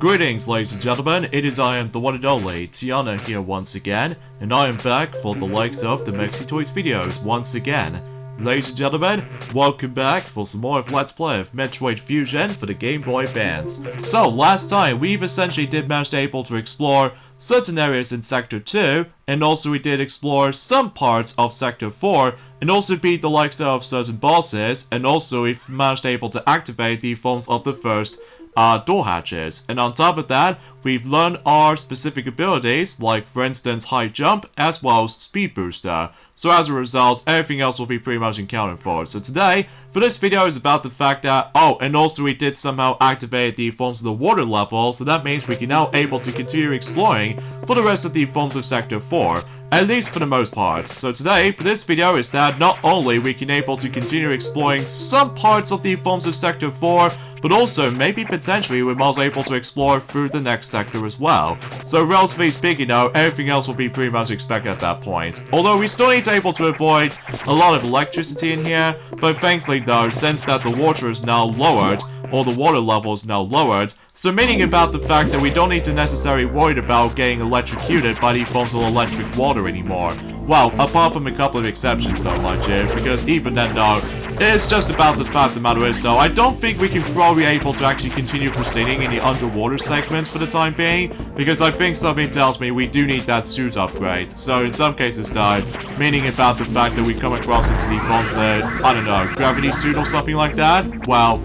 Greetings, ladies and gentlemen, it is I am the one and only Tiana here once again, and I am back for the likes of the Mexi Toys videos once again. Ladies and gentlemen, welcome back for some more of Let's Play of Metroid Fusion for the Game Boy Advance. So, last time we've essentially did manage to able to explore certain areas in Sector 2, and also we did explore some parts of Sector 4, and also beat the likes of certain bosses, and also we've managed to able to activate the forms of the first door hatches. And on top of that, we've learned our specific abilities, like for instance high jump, as well as speed booster. So as a result, everything else will be pretty much accounted for. So today, for this video is about the fact that, and also we did somehow activate the forms of the water level, so that means we can now able to continue exploring for the rest of the forms of Sector 4. At least for the most part. So today, for this video, is that not only we can able to continue exploring some parts of the forms of Sector 4, but also maybe potentially we're also able to explore through the next sector as well. So relatively speaking though, everything else will be pretty much expected at that point. Although we still need to able to avoid a lot of electricity in here, but thankfully though, since that the water is now lowered, or the water level is now lowered, so meaning about the fact that we don't need to necessarily worry about getting electrocuted by the forms of electric water anymore. Well, apart from a couple of exceptions though, mind you, because even then though, it's just about the fact the matter is though, I don't think we can probably able to actually continue proceeding in the underwater segments for the time being, because I think something tells me we do need that suit upgrade. So in some cases though, meaning about the fact that we come across into the forms of the, I don't know, gravity suit or something like that, well,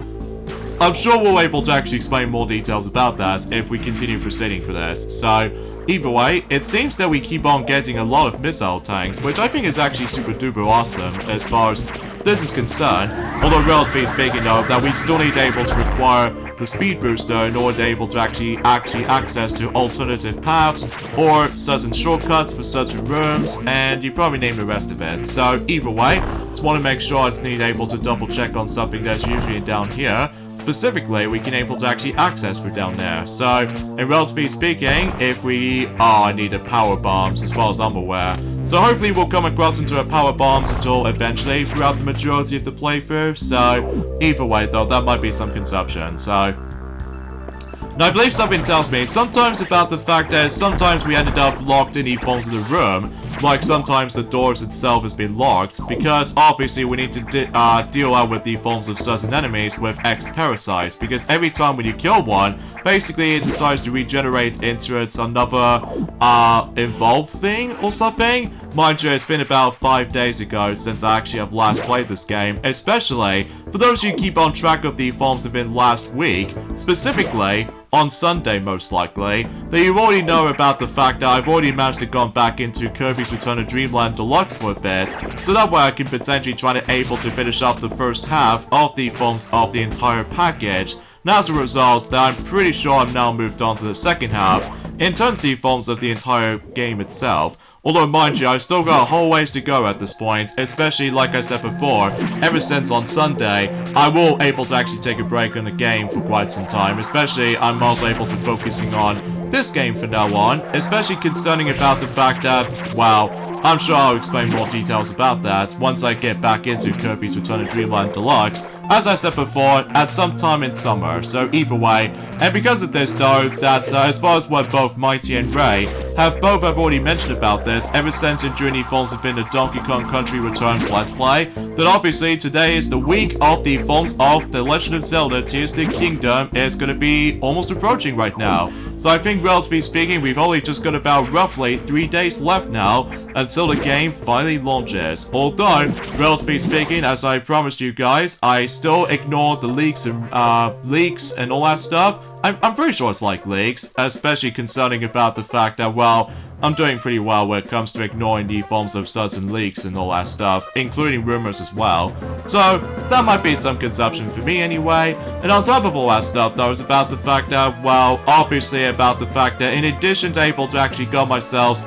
I'm sure we'll be able to actually explain more details about that if we continue proceeding for this. So, either way, it seems that we keep on getting a lot of missile tanks, which I think is actually super duper awesome as far as this is concerned. Although relatively speaking though, that we still need to able to require the speed booster in order to able to actually access to alternative paths or certain shortcuts for certain rooms, and you probably name the rest of it. So either way, just want to make sure I just need able to double check on something that's usually down here. Specifically, we can able to actually access through down there. So, in relatively speaking, if we... I need a power bombs as far as I'm aware. So hopefully we'll come across into a power bombs until eventually throughout the majority of the playthrough. So, either way though, that might be some consumption. So... Now, I believe something tells me sometimes about the fact that sometimes we ended up locked in the forms of the room, like sometimes the doors itself has been locked, because obviously we need to deal out with the forms of certain enemies with X-parasites, because every time when you kill one, basically it decides to regenerate into its another evolved thing or something. Mind you, it's been about 5 days ago since I actually have last played this game, especially for those who keep on track of the forms that have been last week, specifically on Sunday most likely, that you already know about the fact that I've already managed to gone back into Kirby's Return to Dreamland Deluxe for a bit, so that way I can potentially try to able to finish up the first half of the forms of the entire package. And as a result, that I'm pretty sure I've now moved on to the second half, in terms of the forms of the entire game itself. Although, mind you, I've still got a whole ways to go at this point, especially like I said before, ever since on Sunday, I will able to actually take a break on the game for quite some time, especially I'm also able to focusing on this game from now on, especially concerning about the fact that, well, I'm sure I'll explain more details about that once I get back into Kirby's Return to Dreamland Deluxe, as I said before, at some time in summer. So either way, and because of this though, that as far as what both Mighty and Ray have already mentioned about this ever since Journey Forms have been the Donkey Kong Country Returns Let's Play, that obviously today is the week of the forms of The Legend of Zelda Tears of the Kingdom is going to be almost approaching right now. So I think relatively speaking, we've only just got about roughly 3 days left now until the game finally launches. Although, relatively speaking, as I promised you guys, I still ignore the leaks and all that stuff. I'm pretty sure it's like leaks, especially concerning about the fact that, well, I'm doing pretty well when it comes to ignoring the forms of certain leaks and all that stuff, including rumors as well. So, that might be some consumption for me anyway. And on top of all that stuff though, is about the fact that, well, obviously about the fact that in addition to able to actually got myself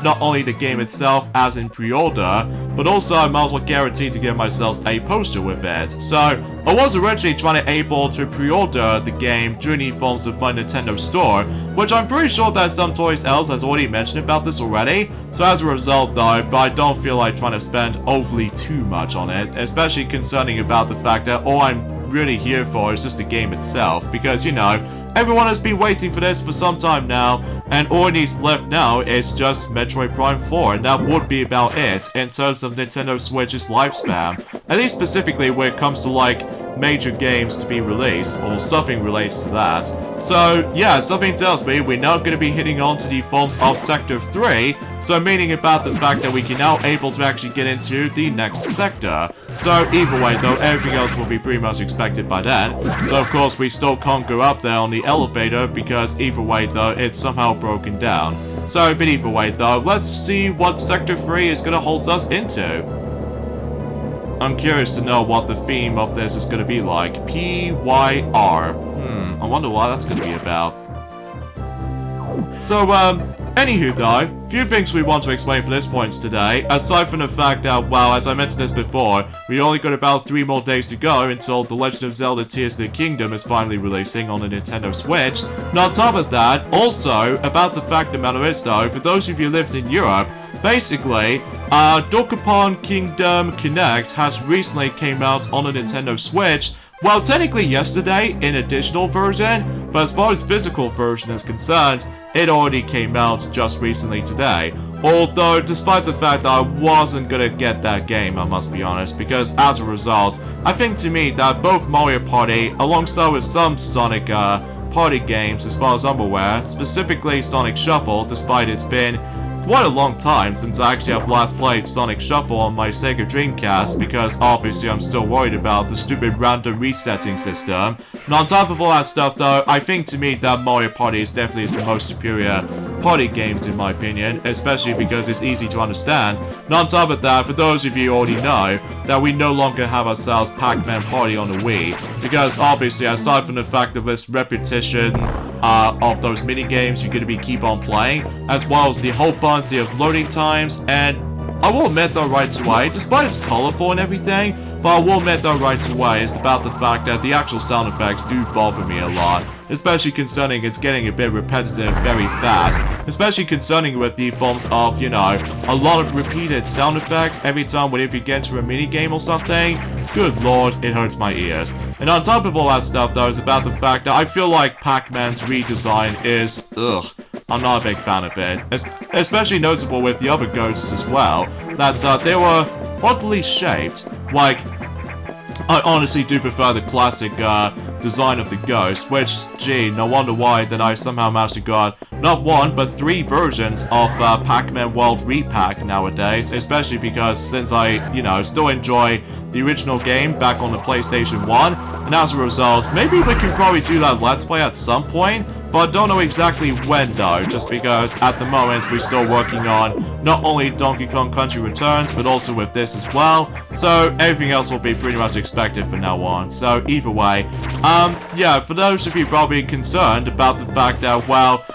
not only the game itself as in pre-order, but also I'm also guaranteed to get myself a poster with it. So I was originally trying to able to pre-order the game during the forms of my Nintendo store, which I'm pretty sure that some toys else has already mentioned about this already. So as a result though, but I don't feel like trying to spend overly too much on it, especially concerning about the fact that all I'm really here for is just the game itself, because, you know, everyone has been waiting for this for some time now, and all it needs left now is just Metroid Prime 4, and that would be about it in terms of Nintendo Switch's lifespan. At least specifically when it comes to, like, major games to be released, or something related to that. So, yeah, something tells me we're now going to be hitting on to the forms of Sector 3, so meaning about the fact that we can now able to actually get into the next sector. So, either way though, everything else will be pretty much expected by then. So, of course, we still can't go up there on the elevator, because either way though, it's somehow broken down. So, but either way though, let's see what Sector 3 is going to hold us into. I'm curious to know what the theme of this is going to be like. PYR. I wonder what that's going to be about. So, anywho though, few things we want to explain for this point today, aside from the fact that, well, as I mentioned this before, we only got about 3 more days to go until The Legend of Zelda Tears of the Kingdom is finally releasing on the Nintendo Switch. And on top of that, also, about the fact the matter is though, for those of you who lived in Europe, basically, Dokapon Kingdom Connect has recently came out on the Nintendo Switch. Well, technically yesterday in a digital version, but as far as physical version is concerned, it already came out just recently today. Although, despite the fact that I wasn't gonna get that game, I must be honest, because as a result, I think to me that both Mario Party, alongside with some Sonic party games as far as I'm aware, specifically Sonic Shuffle, despite it's been quite a long time since I actually have last played Sonic Shuffle on my Sega Dreamcast, because obviously I'm still worried about the stupid random resetting system. And on top of all that stuff though, I think to me that Mario Party is definitely the most superior party games in my opinion, especially because it's easy to understand. And on top of that, for those of you who already know, that we no longer have ourselves Pac-Man Party on the Wii, because obviously aside from the fact of this repetition of those mini-games you're going to be keep on playing, as well as the whole bunch of loading times, and I will admit though right away, despite it's colorful and everything, but I will admit though right away is about the fact that the actual sound effects do bother me a lot, especially concerning it's getting a bit repetitive very fast, especially concerning with the forms of, you know, a lot of repeated sound effects every time whenever you get to a mini game or something. Good lord, it hurts my ears. And on top of all that stuff though is about the fact that I feel like Pac-Man's redesign is, I'm not a big fan of it. Especially noticeable with the other ghosts as well, that they were oddly shaped. Like, I honestly do prefer the classic design of the ghost, which, gee, no wonder why that I somehow managed to got not 1, but 3 versions of Pac-Man World Repack nowadays, especially because since I, you know, still enjoy the original game back on the PlayStation 1, and as a result, maybe we can probably do that Let's Play at some point, but I don't know exactly when though, just because at the moment we're still working on not only Donkey Kong Country Returns, but also with this as well, so everything else will be pretty much expected from now on. So either way, yeah, for those of you probably concerned about the fact that, well,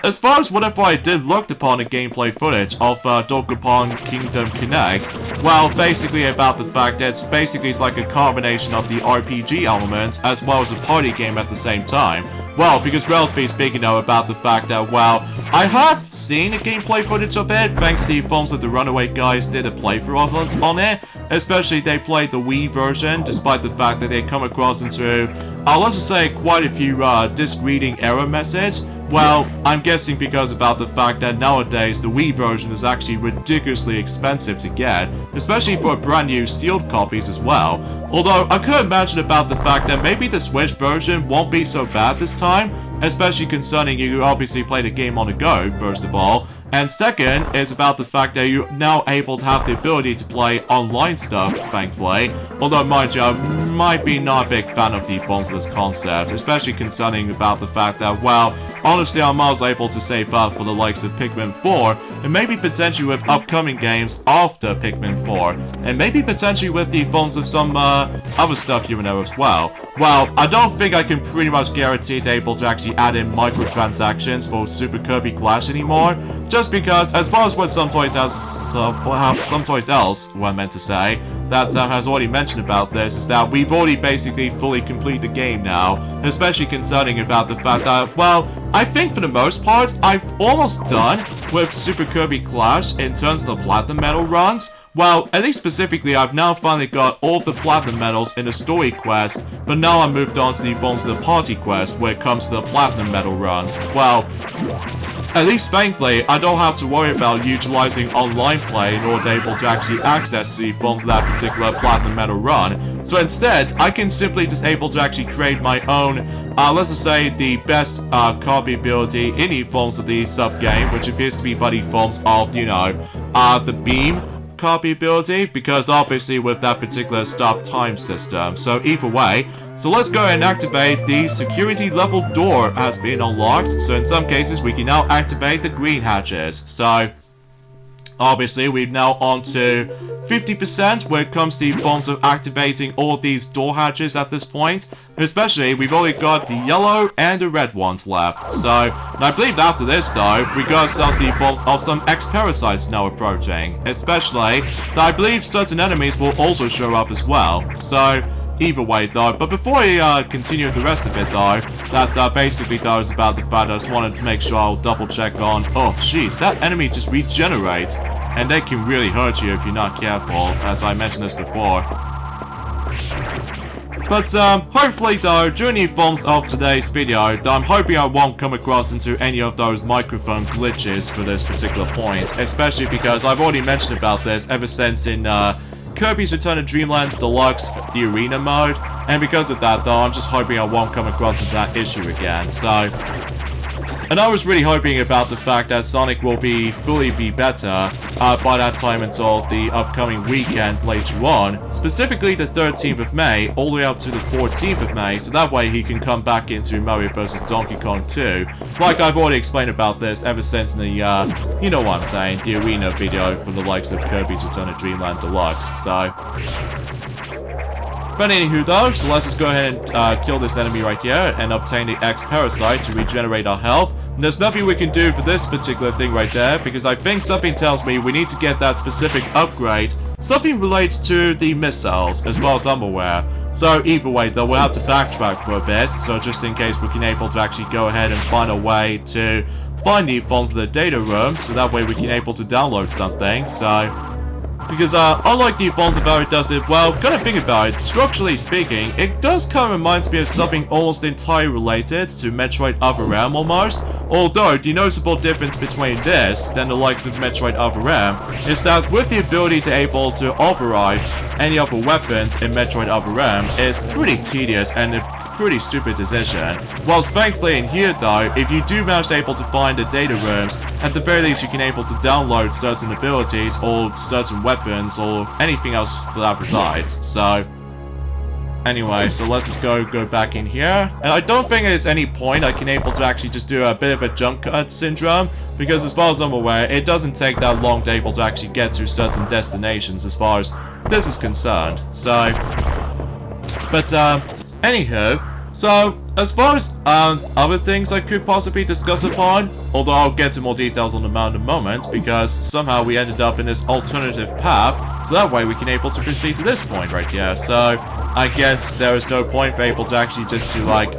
as far as whatever I did looked upon the gameplay footage of Dokapon Kingdom Connect, well, basically about the fact that it's like a combination of the RPG elements as well as a party game at the same time. Well, because relatively speaking though about the fact that, well, I have seen the gameplay footage of it, thanks to the films that the Runaway guys did a playthrough on it, especially they played the Wii version, despite the fact that they come across into, let's just say, quite a few disk reading error message. Well, I'm guessing because about the fact that nowadays the Wii version is actually ridiculously expensive to get, especially for brand new sealed copies as well. Although I could imagine about the fact that maybe the Switch version won't be so bad this time, especially concerning you obviously play the game on the go, first of all. And second is about the fact that you're now able to have the ability to play online stuff, thankfully. Although, mind you, I might be not a big fan of the forms of this concept, especially concerning about the fact that, well, honestly, I'm also able to save up for the likes of Pikmin 4, and maybe potentially with upcoming games after Pikmin 4, and maybe potentially with the forms of some other stuff you know as well. Well, I don't think I can pretty much guarantee to able to actually add in microtransactions for Super Kirby Clash anymore, just because, as far as what some toys else, what I meant to say, that has already mentioned about this, is that we've already basically fully completed the game now, especially concerning about the fact that, well, I think for the most part, I've almost done with Super Kirby Clash in terms of the Platinum Medal runs. well, at least specifically, I've now finally got all of the platinum medals in the story quest, but now I moved on to the forms of the party quest when it comes to the platinum medal runs. Well, at least thankfully, I don't have to worry about utilizing online play in order to able to actually access the forms of that particular platinum medal run. So instead, I can simply just able to actually create my own, let's just say, the best copy ability in the forms of the sub-game, which appears to be by the forms of, you know, the beam copy ability, because obviously with that particular stop time system. So either way, so let's go ahead and activate the security level door has been unlocked. So in some cases we can now activate the green hatches. So obviously we're now on to 50% when it comes to the forms of activating all these door hatches at this point. Especially we've only got the yellow and the red ones left. So and I believe after this though, we got ourselves the forms of some X-parasites now approaching. Especially that I believe certain enemies will also show up as well. So either way though, but before we continue the rest of it though, that basically though is about the fact I just wanted to make sure I'll double check on, oh jeez, that enemy just regenerates, and they can really hurt you if you're not careful, as I mentioned this before. But hopefully though, during the forms of today's video, I'm hoping I won't come across into any of those microphone glitches for this particular point, especially because I've already mentioned about this ever since in Kirby's Return to Dreamland Deluxe, the Arena mode, and because of that though, I'm just hoping I won't come across into that issue again, so... And I was really hoping about the fact that Sonic will fully be better by that time until the upcoming weekend later on, specifically the 13th of May, all the way up to the 14th of May, so that way he can come back into Mario vs. Donkey Kong 2. Like I've already explained about this ever since the, you know what I'm saying, the Arena video from the likes of Kirby's Return to Dreamland Deluxe, so... But anywho though, so let's just go ahead and kill this enemy right here and obtain the X-Parasite to regenerate our health. And there's nothing we can do for this particular thing right there, because I think something tells me we need to get that specific upgrade. Something relates to the missiles, as far as I'm aware. So either way though, we'll have to backtrack for a bit, so just in case we can able to actually go ahead and find a way to find the forms of the data room, so that way we can able to download something, so... Because, unlike the Forms of Varia does it, well, gotta think about it, structurally speaking, it does kind of remind me of something almost entirely related to Metroid Other M almost, although the noticeable difference between this than the likes of Metroid Other M is that with the ability to able to authorize any other weapons in Metroid Other M is pretty tedious and a pretty stupid decision. Whilst thankfully in here though, if you do manage to able to find the data rooms, at the very least you can able to download certain abilities or certain weapons or anything else for that besides. So anyway, so let's just go back in here. And I don't think there's any point I can able to actually just do a bit of a jump cut syndrome, because as far as I'm aware, it doesn't take that long to able to actually get to certain destinations as far as this is concerned. So, but anywho, so as far as other things I could possibly discuss upon, although I'll get to more details on the matter in a moment, because somehow we ended up in this alternative path, so that way we can able to proceed to this point right here. So I guess there is no point for able to actually just to like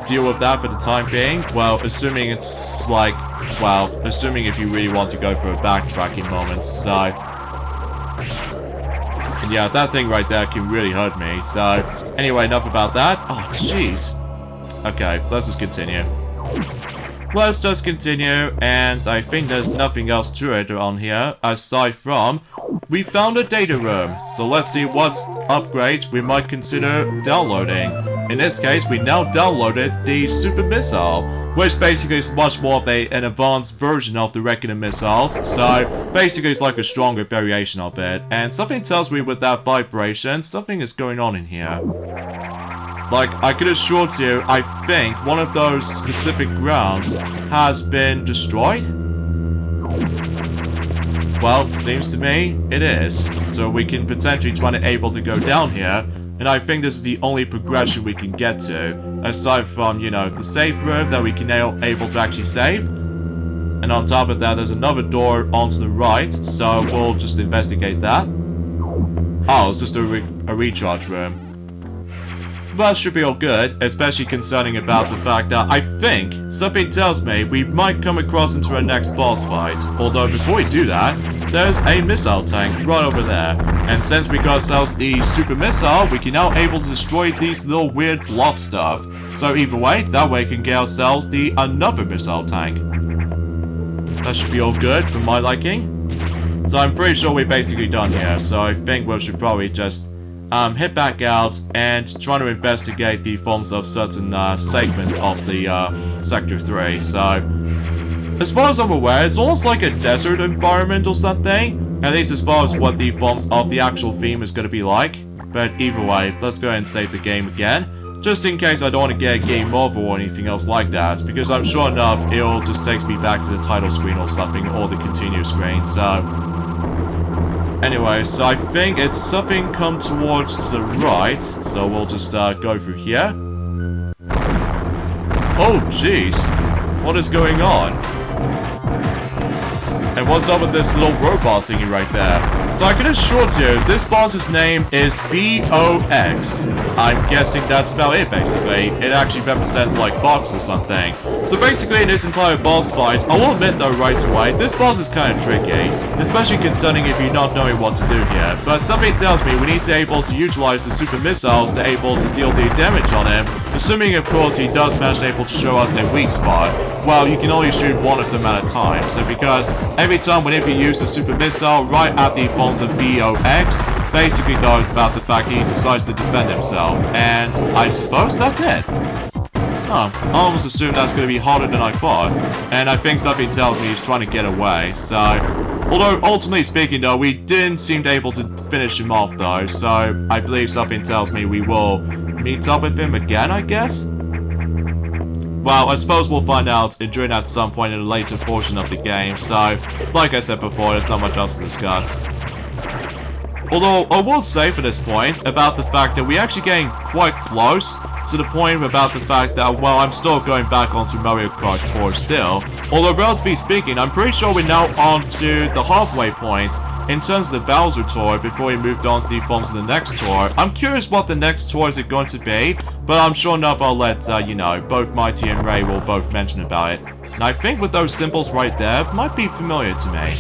deal with that for the time being. Well, assuming it's like, well, assuming if you really want to go for a backtracking moment, so... And yeah, that thing right there can really hurt me, so... Anyway, enough about that. Oh, jeez. Okay, let's just continue. Let's just continue, and I think there's nothing else to it on here, aside from... We found a data room, so let's see what upgrades we might consider downloading. In this case, we now downloaded the Super Missile, which basically is much more of an advanced version of the regular missiles, so basically it's like a stronger variation of it. And something tells me with that vibration, something is going on in here. Like, I could assure you, I think one of those specific grounds has been destroyed? Well, seems to me it is. So we can potentially try to able to go down here, and I think this is the only progression we can get to, aside from, you know, the safe room that we can now able to actually save. And on top of that, there's another door onto the right, so we'll just investigate that. Oh, it's just a recharge room. That should be all good, especially concerning about the fact that I think something tells me we might come across into our next boss fight. Although before we do that, there's a missile tank right over there. And since we got ourselves the super missile, we can now able to destroy these little weird blob stuff. So either way, that way we can get ourselves the another missile tank. That should be all good for my liking. So I'm pretty sure we're basically done here. So I think we should probably just head back out and try to investigate the forms of certain segments of the Sector 3. So as far as I'm aware, it's almost like a desert environment or something. At least as far as what the forms of the actual theme is going to be like. But either way, let's go ahead and save the game again. Just in case I don't want to get a game over or anything else like that. Because I'm sure enough, it'll just take me back to the title screen or something. Or the continue screen, so... Anyway, so I think it's something come towards the right. So we'll just go through here. Oh, jeez. What is going on? And what's up with this little robot thingy right there? So I can assure you, this boss's name is BOX. I'm guessing that's about it, basically. It actually represents, like, box or something. So basically, in this entire boss fight, I will admit, though, right away, this boss is kind of tricky. Especially concerning if you're not knowing what to do here. But something tells me we need to able to utilize the super missiles to able to deal the damage on him. Assuming, of course, he does manage to able to show us a weak spot. Well, you can only shoot one of them at a time. So because every time whenever you use the super missile right at the forms of BOX, basically though it's about the fact he decides to defend himself. And I suppose that's it. Oh, I almost assumed that's going to be harder than I thought. And I think something tells me he's trying to get away, so... Although, ultimately speaking though, we didn't seem able to finish him off though, so I believe something tells me we will meet up with him again, I guess? Well, I suppose we'll find out during at some point in a later portion of the game, so, like I said before, there's not much else to discuss. Although, I will say for this point about the fact that we're actually getting quite close to the point about the fact that, well, I'm still going back onto Mario Kart Tour still. Although, relatively speaking, I'm pretty sure we're now on to the halfway point in terms of the Bowser Tour before we moved on to the forms of the next tour. I'm curious what the next tour is going to be, but I'm sure enough I'll let, you know, both Mighty and Ray will both mention about it. And I think with those symbols right there, might be familiar to me.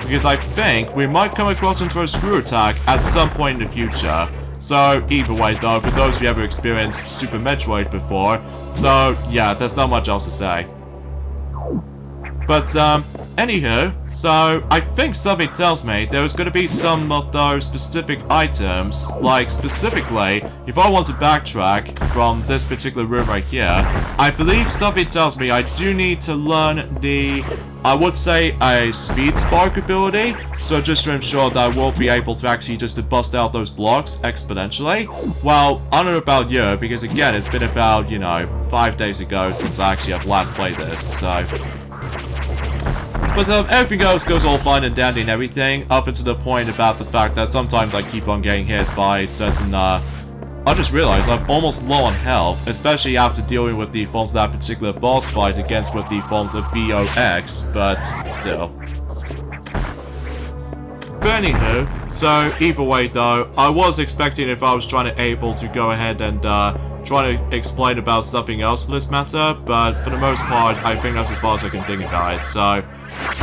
Because I think we might come across into a screw attack at some point in the future. So, either way though, for those who ever experienced Super Metroid before, so, yeah, there's not much else to say. But, anywho, so, I think something tells me there's going to be some of those specific items, like, specifically, if I want to backtrack from this particular room right here, I believe something tells me I do need to learn the, I would say, a speed spark ability, so just to ensure that I will be able to actually just to bust out those blocks exponentially. Well, I don't know about you, because again, it's been about, you know, 5 days ago since I actually have last played this, so... But everything else goes all fine and dandy and everything, up until the point about the fact that sometimes I keep on getting hit by certain, I just realized I'm almost low on health, especially after dealing with the forms of that particular boss fight against with the forms of BOX, but still. But anywho, so either way though, I was expecting if I was trying to able to go ahead and, trying to explain about something else for this matter, but for the most part, I think that's as far as I can think about it, so...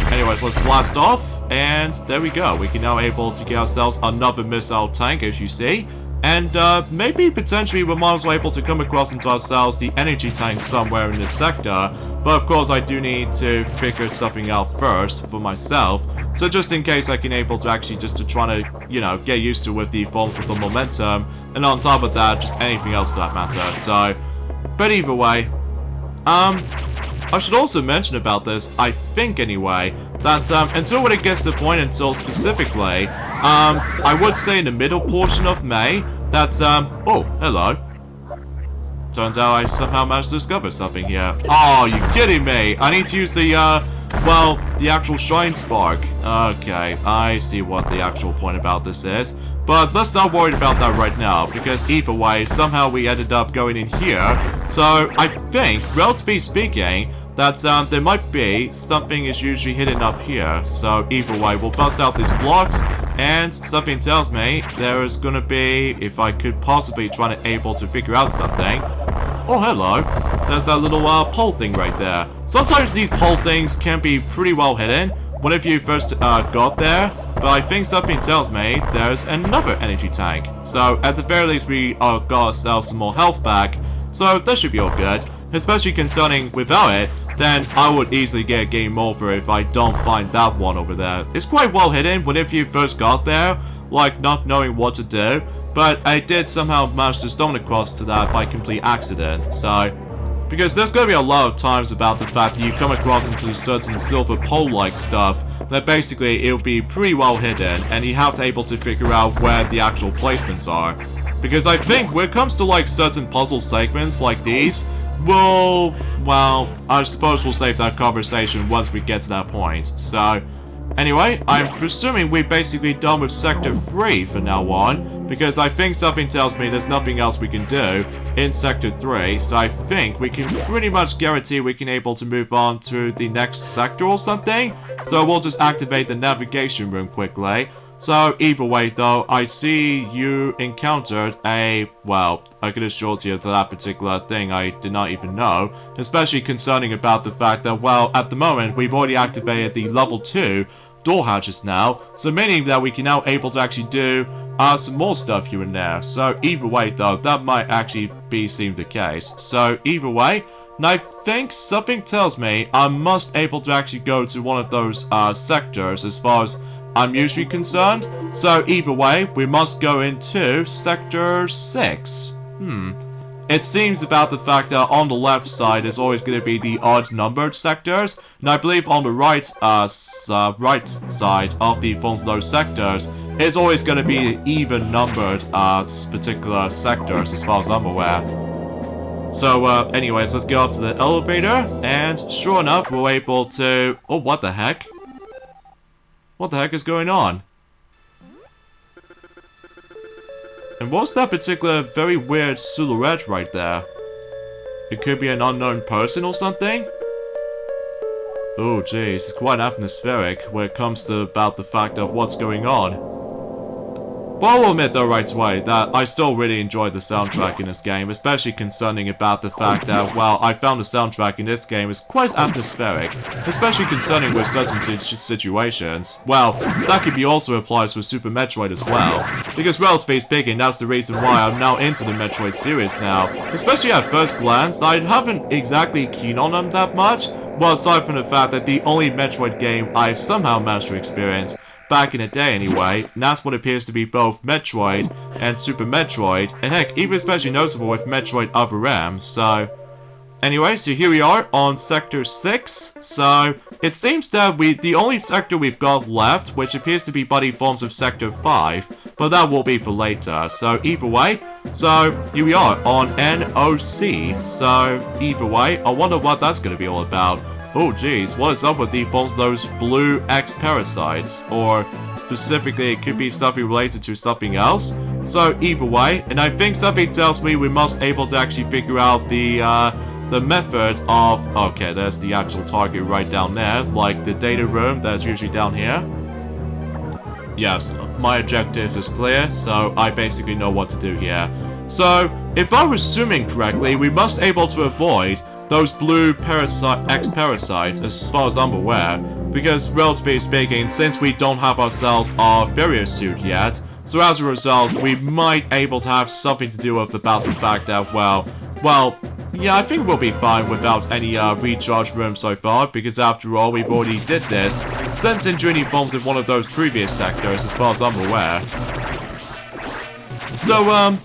Anyways, let's blast off, and there we go. We can now able to get ourselves another missile tank, as you see. And maybe potentially we might as well able to come across into ourselves the energy tank somewhere in this sector. But of course I do need to figure something out first for myself. So just in case I can able to actually just to try to, you know, get used to with the forms of the momentum. And on top of that, just anything else for that matter. So, but either way, I should also mention about this, I think anyway, that until when it gets to the point until specifically, I would say in the middle portion of May, that, oh, hello. Turns out I somehow managed to discover something here. Oh, you kidding me? I need to use the, well, the actual Shine Spark. Okay, I see what the actual point about this is. But let's not worry about that right now, because either way, somehow we ended up going in here. So, I think, relatively speaking, that there might be something is usually hidden up here. So either way, we'll bust out these blocks, and something tells me there is gonna be, if I could possibly try to able to figure out something. Oh, hello. There's that little pole thing right there. Sometimes these pole things can be pretty well hidden, whenever you first got there, but I think something tells me there's another energy tank. So at the very least we got ourselves some more health back, so that should be all good. Especially concerning without it, then I would easily get game over if I don't find that one over there. It's quite well hidden whenever you first got there, like not knowing what to do, but I did somehow manage to stumble across to that by complete accident, so... Because there's going to be a lot of times about the fact that you come across into certain silver pole-like stuff that basically it'll be pretty well hidden and you have to able to figure out where the actual placements are. Because I think when it comes to like certain puzzle segments like these, well, I suppose we'll save that conversation once we get to that point. So, anyway, I'm presuming we're basically done with Sector 3 from now on, because I think something tells me there's nothing else we can do in Sector 3, so I think we can pretty much guarantee we can able to move on to the next sector or something. So we'll just activate the navigation room quickly. So either way though, I see you encountered a, well, I can assure you that particular thing I did not even know, especially concerning about the fact that, well, at the moment we've already activated the level 2 door hatches now, so meaning that we can now able to actually do some more stuff here and there. So either way though, that might actually seem the case. So either way, and I think something tells me I must able to actually go to one of those sectors as far as I'm usually concerned. So either way, we must go into Sector 6. It seems about the fact that on the left side is always going to be the odd-numbered sectors, and I believe on the right side of the those sectors is always going to be even-numbered particular sectors, as far as I'm aware. So, anyways, let's go up to the elevator, and sure enough, we're able to... Oh, what the heck? What the heck is going on? And what's that particular very weird silhouette right there? It could be an unknown person or something? Oh jeez, it's quite atmospheric when it comes to about the fact of what's going on. But I'll admit though right away that I still really enjoyed the soundtrack in this game, especially concerning about the fact that, well, I found the soundtrack in this game is quite atmospheric, especially concerning with certain situations. Well, that could be also applies for Super Metroid as well, because relatively speaking, that's the reason why I'm now into the Metroid series now. Especially at first glance, I haven't exactly keen on them that much, well, aside from the fact that the only Metroid game I've somehow managed to experience back in the day anyway, and that's what appears to be both Metroid and Super Metroid, and heck, even especially noticeable with Metroid Other M. So, anyway, so here we are on Sector 6, so it seems that the only sector we've got left, which appears to be buddy forms of Sector 5, but that will be for later, so either way, so here we are on NOC, so either way, I wonder what that's going to be all about. Oh geez, what is up with the forms of those blue X-parasites? Or specifically, it could be something related to something else. So either way, and I think something tells me we must able to actually figure out the method of... Okay, there's the actual target right down there, like the data room that's usually down here. Yes, my objective is clear, so I basically know what to do here. So, if I was assuming correctly, we must able to avoid those blue X-parasites, as far as I'm aware, because relatively speaking, since we don't have ourselves our Varia Suit yet, so as a result, we might able to have something to do with about the fact that, well, yeah, I think we'll be fine without any recharge room so far, because after all, we've already did this since Injury forms in one of those previous sectors, as far as I'm aware. So,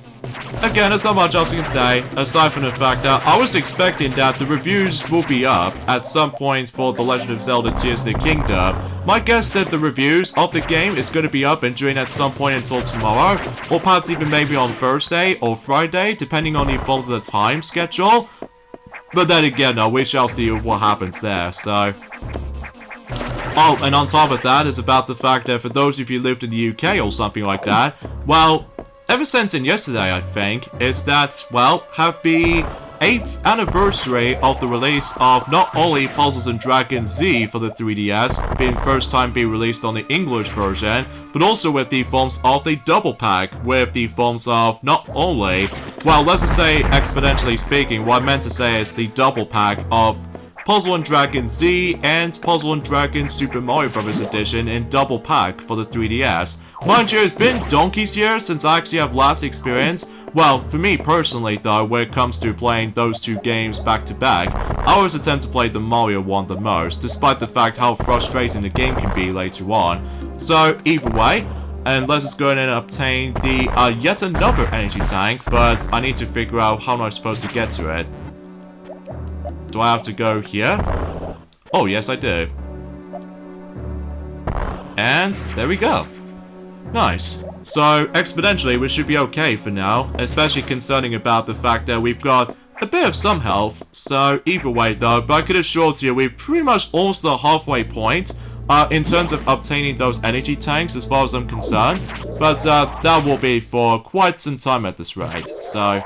again, there's not much else I can say, aside from the fact that I was expecting that the reviews will be up at some point for The Legend of Zelda Tears of the Kingdom. My guess that the reviews of the game is going to be up and doing at some point until tomorrow, or perhaps even maybe on Thursday or Friday, depending on the forms of the time schedule. But then again, we shall see what happens there, so... Oh, and on top of that is about the fact that for those of you who lived in the UK or something like that, well... Ever since yesterday, I think, is that, well, happy 8th anniversary of the release of not only Puzzles & Dragons Z for the 3DS, being first time being released on the English version, but also with the forms of the double pack, with the forms of not only, well, let's just say, exponentially speaking, what I meant to say is the double pack of Puzzle & Dragon Z and Puzzle & Dragon Super Mario Bros. Edition in double pack for the 3DS. Mind you, it's been donkey's years since I actually have last experience. Well, for me personally though, when it comes to playing those two games back to back, I always attempt to play the Mario one the most, despite the fact how frustrating the game can be later on. So, either way, and let's just go ahead and obtain the yet another energy tank, but I need to figure out how am I supposed to get to it. Do I have to go here? Oh, yes I do. And there we go. Nice. So, exponentially, we should be okay for now, especially concerning about the fact that we've got a bit of some health. So, either way though, but I could assure you we're pretty much almost the halfway point in terms of obtaining those energy tanks as far as I'm concerned. But that will be for quite some time at this rate, so...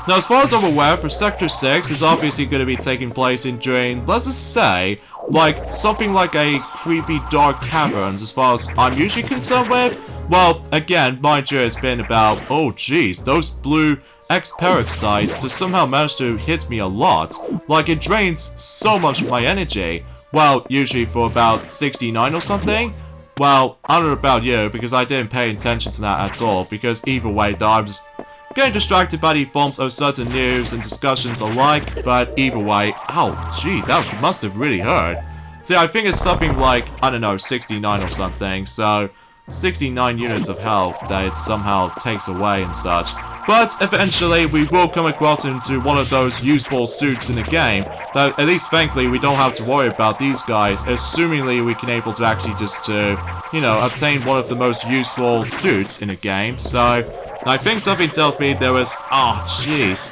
Now, as far as I'm aware, for Sector 6 is obviously going to be taking place during, let's just say, like, something like a creepy dark caverns as far as I'm usually concerned with. Well, again, mind you, it's been about, oh jeez, those blue X-parasites just somehow managed to hit me a lot. Like, it drains so much of my energy. Well, usually for about 69 or something. Well, I don't know about you, because I didn't pay attention to that at all, because either way, though, I'm just getting distracted by the forms of certain news and discussions alike, but either way, ow, gee, that must have really hurt. See, I think it's something like, I don't know, 69 or something, so 69 units of health that it somehow takes away and such. But eventually, we will come across into one of those useful suits in the game, that at least thankfully we don't have to worry about these guys, assumingly we can able to actually just you know, obtain one of the most useful suits in the game, so... I think something tells me there was... Oh, jeez.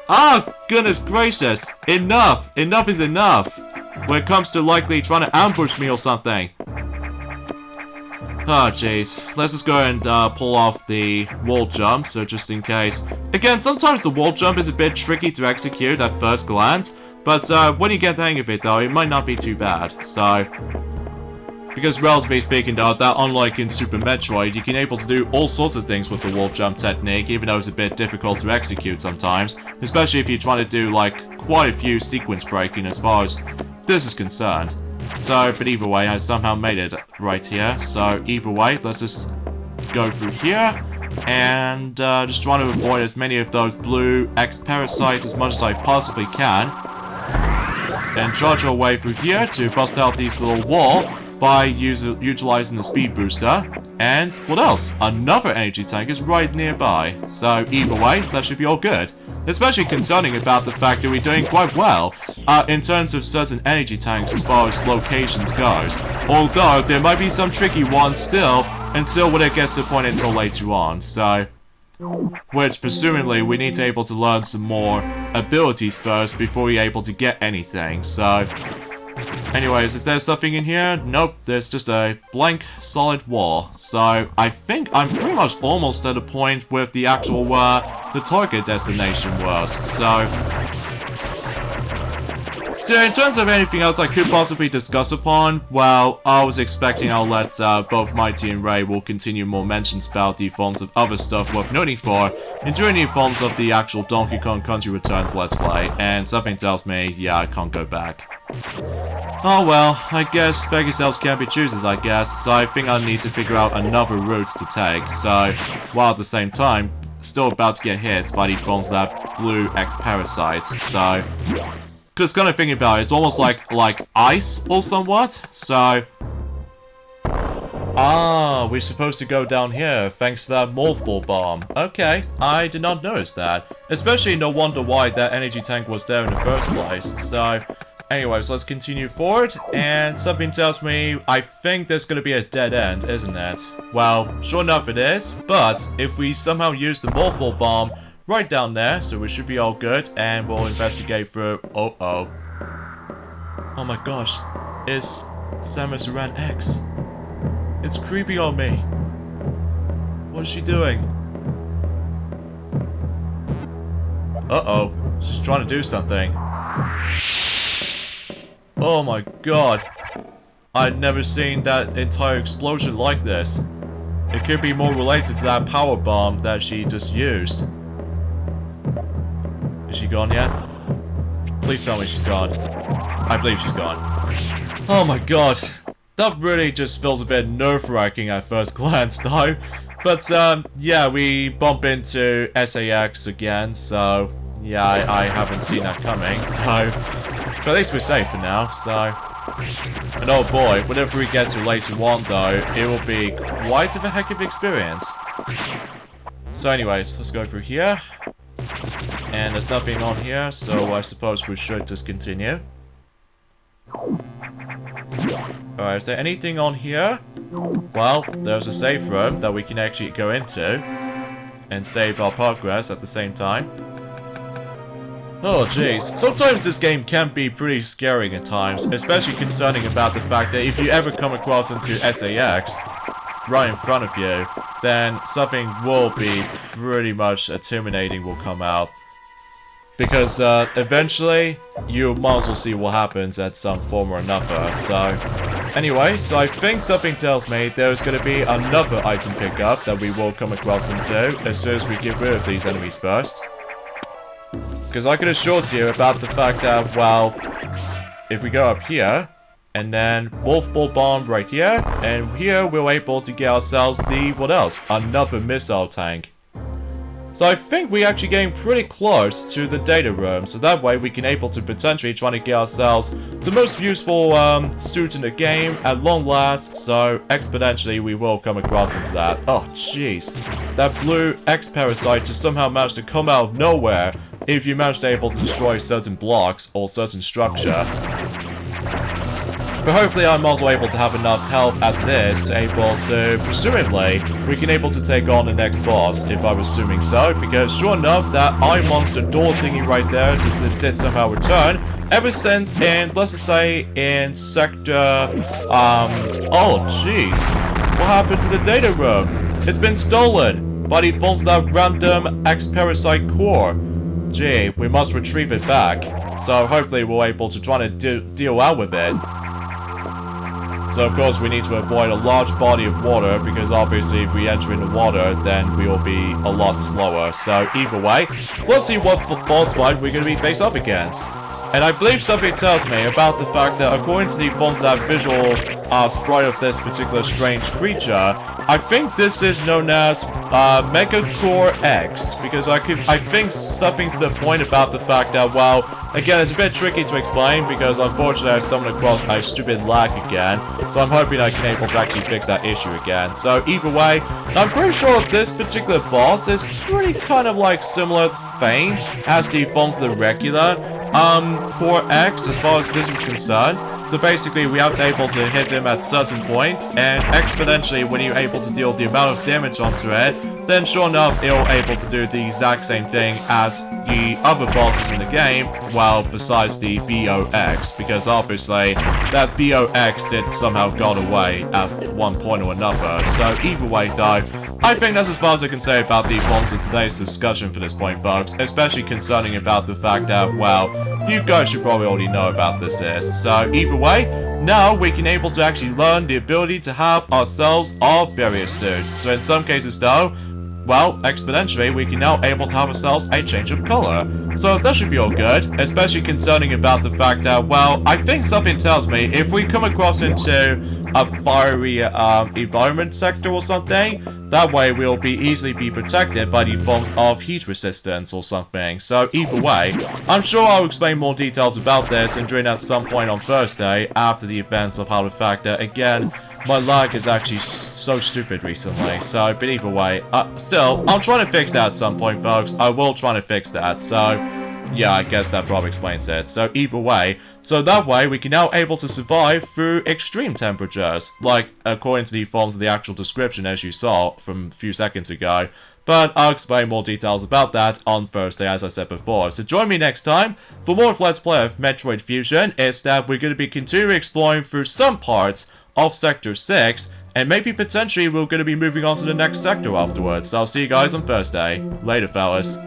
Oh, goodness gracious. Enough. Enough is enough. When it comes to likely trying to ambush me or something. Oh, jeez. Let's just go and pull off the wall jump, so just in case. Again, sometimes the wall jump is a bit tricky to execute at first glance. But when you get the hang of it, though, it might not be too bad. So... Because relatively speaking though, that unlike in Super Metroid, you can able to do all sorts of things with the wall jump technique, even though it's a bit difficult to execute sometimes. Especially if you're trying to do like quite a few sequence breaking as far as this is concerned. So, but either way, I somehow made it right here. So either way, let's just go through here. And just trying to avoid as many of those blue X-parasites as much as I possibly can. And charge our way through here to bust out this little wall. By utilizing the speed booster. And what else? Another energy tank is right nearby. So either way, that should be all good. Especially concerning about the fact that we're doing quite well in terms of certain energy tanks as far as locations goes. Although there might be some tricky ones still until when it gets to the point until later on. So, which presumably we need to able to learn some more abilities first before we're able to get anything. So. Anyways, is there something in here? Nope, there's just a blank, solid wall. So, I think I'm pretty much almost at a point with the actual, the target destination was. So, in terms of anything else I could possibly discuss upon, well, I was expecting I'll let both Mighty and Ray will continue more mentions about the forms of other stuff worth noting for, and during the forms of the actual Donkey Kong Country Returns Let's Play, and something tells me, yeah, I can't go back. Oh well, I guess beg yourselves can't be choosers, I guess, so I think I need to figure out another route to take, so, while at the same time, still about to get hit by the forms of that blue X-parasites, so... Because kind of thinking about it, it's almost like ice or somewhat, so... Ah, we're supposed to go down here, thanks to that Morph Ball bomb. Okay, I did not notice that. Especially no wonder why that energy tank was there in the first place, so... Anyways, let's continue forward, and something tells me I think there's gonna be a dead end, isn't it? Well, sure enough it is, but if we somehow use the Morph Ball bomb right down there, so we should be all good, and we'll investigate through... Oh my gosh, it's Samus Aran X. It's creepy on me. What is she doing? Uh-oh, she's trying to do something. Oh my god. I'd never seen that entire explosion like this. It could be more related to that power bomb that she just used. Is she gone yet? Please tell me she's gone. I believe she's gone. Oh my god. That really just feels a bit nerve-wracking at first glance, though. But, yeah, we bump into SAX again, so... Yeah, I haven't seen that coming, so... But at least we're safe for now, so... And oh boy, whatever we get to later on, though, it will be quite of a heck of an experience. So anyways, let's go through here. And there's nothing on here, so I suppose we should just continue. Alright, is there anything on here? Well, there's a safe room that we can actually go into and save our progress at the same time. Oh jeez, sometimes this game can be pretty scary at times, especially concerning about the fact that if you ever come across into SAX right in front of you, then something will be pretty much intimidating will come out. Because eventually, you might as well see what happens at some form or another, so... Anyway, so I think something tells me there's going to be another item pickup that we will come across into as soon as we get rid of these enemies first. Because I can assure you about the fact that, well, if we go up here, and then Wolf Ball Bomb right here, and here we're able to get ourselves the, what else? Another missile tank. So I think we're actually getting pretty close to the data room, so that way we can able to potentially try to get ourselves the most useful suit in the game at long last, so exponentially we will come across into that. Oh jeez, that blue X-parasite just somehow managed to come out of nowhere if you manage to able to destroy certain blocks or certain structure. But hopefully I'm also able to have enough health as it is to able to, presumably, we can able to take on the next boss, if I'm assuming so, because sure enough, that eye monster door thingy right there just did somehow return, ever since in, let's just say, in sector, oh jeez, what happened to the data room? It's been stolen by the forms of that random X-parasite core. Gee, we must retrieve it back, so hopefully we're able to try to deal out with it. So of course we need to avoid a large body of water, because obviously if we enter into water, then we will be a lot slower. So either way, so let's see what boss fight we're going to be faced up against. And I believe something tells me about the fact that according to the forms of that visual sprite of this particular strange creature, I think this is known as Megacore X, because I think something to the point about the fact that, well, again, it's a bit tricky to explain, because unfortunately I stumbled across a stupid lag again, so I'm hoping I can able to actually fix that issue again. So either way, I'm pretty sure this particular boss is pretty kind of like similar vein as the forms of the regular Core X as far as this is concerned. So basically we have to able to hit him at certain point, and exponentially when you're able to deal the amount of damage onto it, then sure enough it'll able to do the exact same thing as the other bosses in the game, well, besides the BOX, because obviously that BOX did somehow got away at one point or another. So either way though, I think that's as far as I can say about the forms of today's discussion for this point, folks, especially concerning about the fact that, well, you guys should probably already know about this is. So either way, now we can able to actually learn the ability to have ourselves our Varia Suit. So in some cases though, well, exponentially, we can now able to have ourselves a change of color. So that should be all good, especially concerning about the fact that, well, I think something tells me if we come across into a fiery environment sector or something, that way we'll be easily be protected by the forms of heat resistance or something. So either way, I'm sure I'll explain more details about this and during at some point on Thursday after the events of how the fact that, again, my lag is actually so stupid recently, so, but either way, still, I'm trying to fix that at some point, folks. I will try to fix that, so, yeah, I guess that probably explains it. So, either way, so that way, we can now able to survive through extreme temperatures, like, according to the forms of the actual description, as you saw from a few seconds ago. But I'll explain more details about that on Thursday, as I said before. So join me next time for more of Let's Play of Metroid Fusion. It's that we're going to be continuing exploring through some parts of Sector 6, and maybe potentially we're going to be moving on to the next sector afterwards. So I'll see you guys on Thursday. Later, fellas.